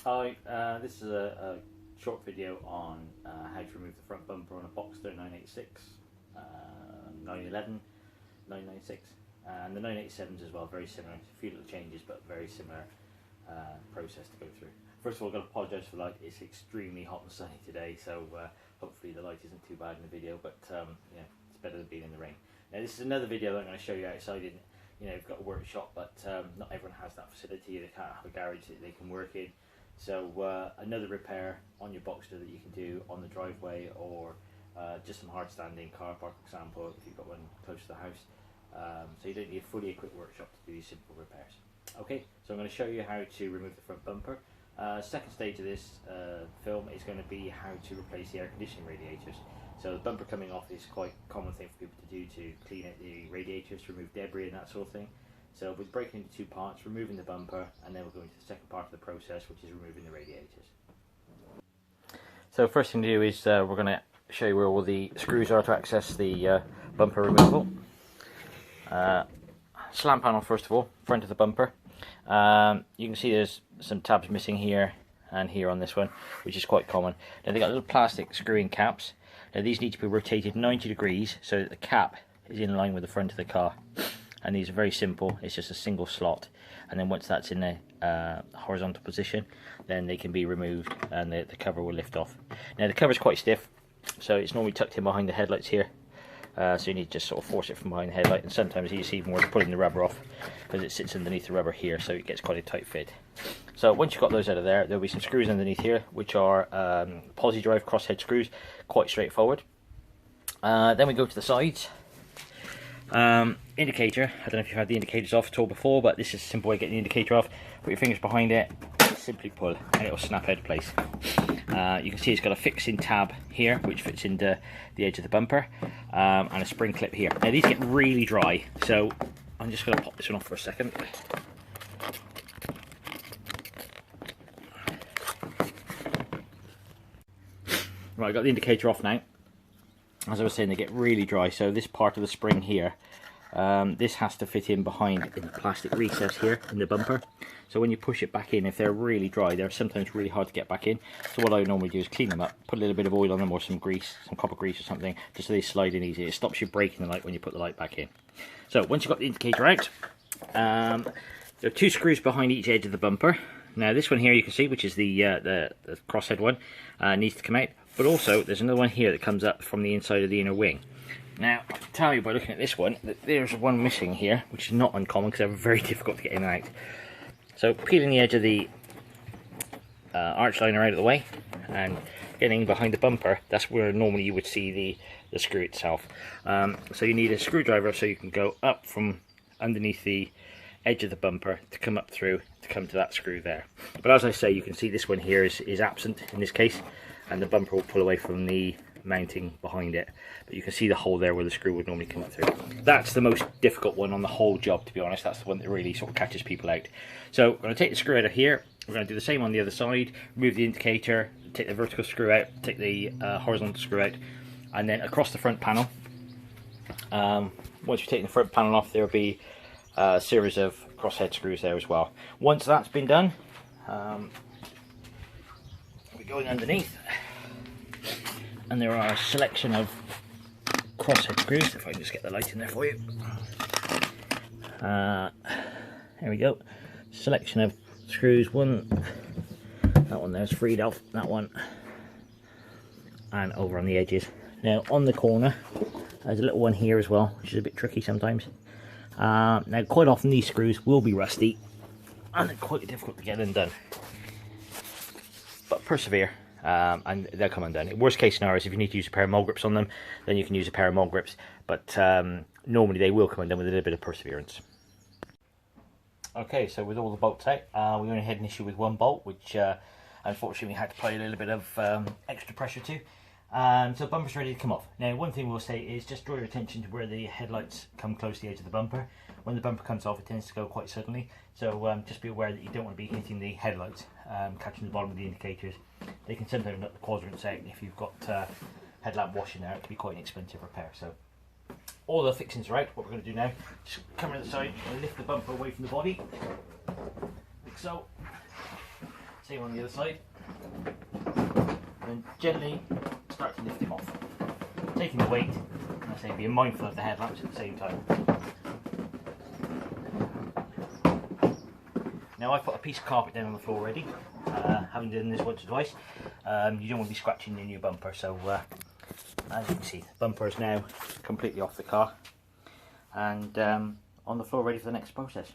Hi, this is a short video on how to remove the front bumper on a Boxster 986, 911, 996, and the 987s as well, very similar. A few little changes, but very similar process to go through. First of all, I've got to apologise for the light. It's extremely hot and sunny today, so hopefully the light isn't too bad in the video, but yeah, it's better than being in the rain. Now this is another video that I'm going to show you outside in, you've got a workshop, but not everyone has that facility. They can't have a garage that they can work in. So another repair on your Boxster that you can do on the driveway, or just some hard standing car park example if you've got one close to the house. So you don't need a fully equipped workshop to do these simple repairs. Okay, so I'm going to show you how to remove the front bumper. Second stage of this film is going to be how to replace the air conditioning radiators. So the bumper coming off is quite a common thing for people to do to clean out the radiators, to remove debris and that sort of thing. So we're breaking into two parts, removing the bumper, and then we'll go into the second part of the process, which is removing the radiators. So first thing to do is we're going to show you where all the screws are to access the bumper removal. Slam panel first of all, front of the bumper. You can see there's some tabs missing here and here on this one, which is quite common. Now they've got little plastic screw-in caps. Now these need to be rotated 90 degrees so that the cap is in line with the front of the car. And these are very simple. It's just a single slot, and then once that's in a horizontal position, then they can be removed and the cover will lift off. Now the cover is quite stiff, so it's normally tucked in behind the headlights here, so you need to just sort of force it from behind the headlight, and sometimes you see even worth pulling the rubber off because it sits underneath the rubber here, so it gets quite a tight fit. So once you've got those out of there, there'll be some screws underneath here, which are posi drive crosshead screws, quite straightforward. Then we go to the sides. Indicator, I don't know if you've had the indicators off at all before, but this is a simple way of getting the indicator off. Put your fingers behind it, simply pull, and it will snap out of place. You can see it's got a fixing tab here, which fits into the edge of the bumper, and a spring clip here. Now these get really dry, so I'm just going to pop this one off for a second. Right, I've got the indicator off now. As I was saying, they get really dry, so this part of the spring here, this has to fit in behind in the plastic recess here in the bumper. So when you push it back in, if they're really dry, they're sometimes really hard to get back in. So what I normally do is clean them up, put a little bit of oil on them or some grease, some copper grease or something, just so they slide in easy. It stops you breaking the light when you put the light back in. So once you've got the indicator out, there are two screws behind each edge of the bumper. Now this one here you can see, which is the crosshead one, needs to come out. But also there's another one here that comes up from the inside of the inner wing. Now I can tell you by looking at this one that there's one missing here, which is not uncommon because they're very difficult to get in and out. So peeling the edge of the arch liner out of the way and getting behind the bumper, that's where normally you would see the screw itself. So you need a screwdriver so you can go up from underneath the edge of the bumper to come up through to come to that screw there. But as I say, you can see this one here is absent in this case, and the bumper will pull away from the mounting behind it. But you can see the hole there where the screw would normally come up through. That's the most difficult one on the whole job, to be honest. That's the one that really sort of catches people out. So we're going to take the screw out of here. We're going to do the same on the other side. Remove the indicator, take the vertical screw out, take the horizontal screw out, and then across the front panel. Once you've taken the front panel off, there will be a series of crosshead screws there as well. Once that's been done, we're going underneath, and there are a selection of crosshead screws. If I can just get the light in there for you. There we go. Selection of screws. That one there's freed off. That one, and over on the edges. Now on the corner, there's a little one here as well, which is a bit tricky sometimes. Now quite often these screws will be rusty, and they're quite difficult to get undone. But persevere, and they'll come undone. Worst case scenario is if you need to use a pair of mole grips on them, then you can use a pair of mole grips. But normally they will come undone with a little bit of perseverance. Okay, so with all the bolts out, we only had an issue with one bolt, which unfortunately we had to apply a little bit of extra pressure to. So the bumper's ready to come off. Now one thing we'll say is just draw your attention to where the headlights come close to the edge of the bumper. When the bumper comes off, it tends to go quite suddenly, so just be aware that you don't want to be hitting the headlights, catching the bottom of the indicators. They can sometimes knock the quadrants out, and if you've got headlamp washing there, it can be quite an expensive repair. So all the fixings are out. What we're going to do now, just come around the side and lift the bumper away from the body, like so. Same on the other side. And gently start to lift him off. Taking the weight, and I say being mindful of the headlamps at the same time. Now I've put a piece of carpet down on the floor already, having done this once or twice. You don't want to be scratching your new bumper, so as you can see, the bumper is now completely off the car and on the floor ready for the next process.